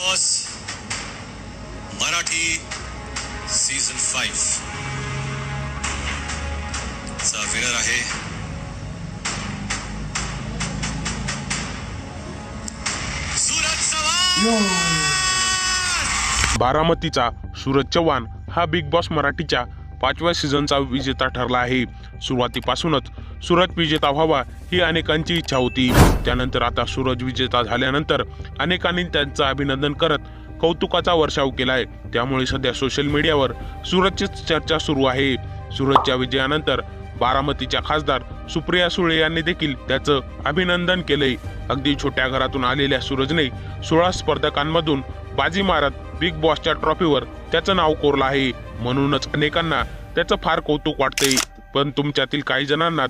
Boss Marathi season 5 चा winner आहे सूरज चव्हाण। बारामतीचा सूरज चव्हाण हा बिग बॉस मराठीच्या 5व्या सीझनचा विजेता ठरला आहे। सुरुवातीपासूनच सूरज विजेता व्हावा ही अनेकांची इच्छा होती। त्यानंतर आता सूरज विजेता झाल्यानंतर अनेकांनी त्यांचं अभिनंदन करत कौतुकाचा वर्षाव केलाय। त्यामुळे सध्या सोशल मीडियावर सूरजचीच चर्चा सुरू आहे। सूरजच्या विजयानंतर बारामतीच्या खासदार सुप्रिया सुळे यांनी देखील त्याचं अभिनंदन केलंय। अगदी छोट्या घरातून आलेल्या सूरजने 16 स्पर्धकांमधून बाजी मारत बिग बॉसच्या ट्रॉफीवर त्याचं नाव कोरलं आहे। म्हणूनच अनेकांना त्याचं फार कौतुक वाटतंय। पण तुमच्यातील काही जणांना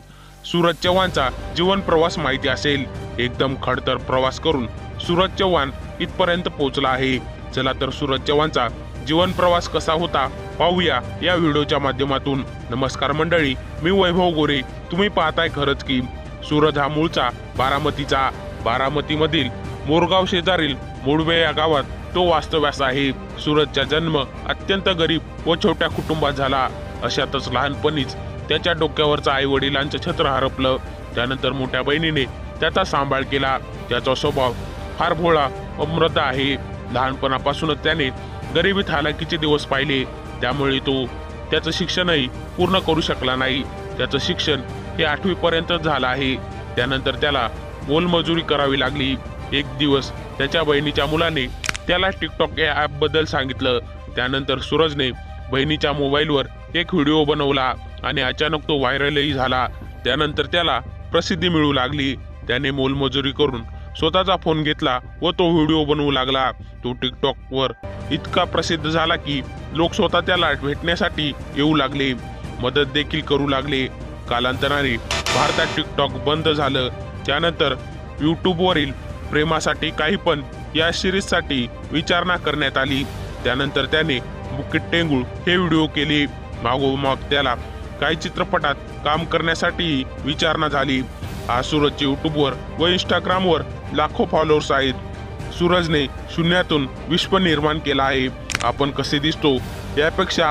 सूरज चव्हाणचा जीवन प्रवास माहिती असेल। एकदम खडतर प्रवास करून सूरज चव्हाण इथपर्यंत पोहोचला आहे। चला तर सूरज चव्हाणचा जीवन प्रवास कसा होता पाहूया या व्हिडिओच्या माध्यमातून। नमस्कार मंडळी, मी वैभव गोरे। तुम्ही पाहताय खरंच की। सूरज हा मूळचा बारामतीचा, बारामतीमधील मोरगाव शेजारील मोडवे या गावात तो वास्तव्यास आहे। सूरजचा जन्म अत्यंत गरीब व छोट्या कुटुंबात झाला। अशातच लहानपणीच त्याच्या डोक्यावरचं आई वडिलांचं छत्र हरपलं। त्यानंतर मोठ्या बहिणीने त्याचा सांभाळ केला। त्याचा स्वभाव फार भोळा व मृद आहे। लहानपणापासूनच त्याने गरिबीत हालाकीचे दिवस पाहिले। त्यामुळे तो त्याचं शिक्षणही पूर्ण करू शकला नाही। त्याचं शिक्षण हे 8वी पर्यंत झालं आहे। त्यानंतर त्याला मोलमजुरी करावी लागली। एक दिवस त्याच्या बहिणीच्या मुलाने त्याला टिकटॉक या ॲप बद्दल सांगितलं। त्यानंतर सूरजने बहिणीच्या मोबाईलवर एक व्हिडिओ बनवला आणि अचानक तो व्हायरलही झाला। त्यानंतर त्याला प्रसिद्धी मिळू लागली। त्याने मोलमजुरी करून स्वतःचा फोन घेतला व तो व्हिडिओ बनवू लागला। तो टिकटॉकवर इतका प्रसिद्ध झाला की लोक स्वतः त्याला भेटण्यासाठी येऊ लागले, मदत देखील करू लागले। कालांतराने भारतात टिकटॉक बंद झालं। त्यानंतर यूट्यूबवरील प्रेमासाठी काही पण या सिरीजसाठी विचारणा करण्यात आली। त्यानंतर त्याने बुकीट टेंगुळ हे व्हिडिओ केले। मागोमाग त्याला काही चित्रपटात काम करण्यासाठी विचारणा झाली। आज सूरजचे यूट्यूबवर व इंस्टाग्रामवर लाखो फॉलोअर्स आहेत। सूरजने शून्यातून विश्व निर्माण केला आहे। आपण कसे दिसतो यापेक्षा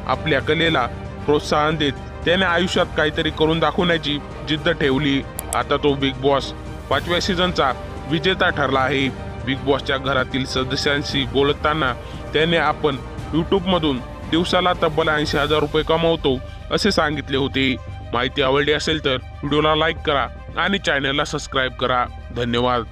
आपल्या कलेला प्रोत्साहन देत त्याने आयुष्यात काहीतरी करून दाखवण्याची जिद्द ठेवली। आता तो बिग बॉस 5व्या सीझनचा विजेता ठरला आहे। बिग बॉसच्या घरातील सदस्यांशी बोलताना त्याने आपण यूट्यूबमधून दिवसाला तब्बल 80,000 रुपये कमवतो असे सांगितले होते। माहिती आवडली असेल तर व्हिडिओला लाईक करा आणि चॅनलला सबस्क्राईब करा। धन्यवाद।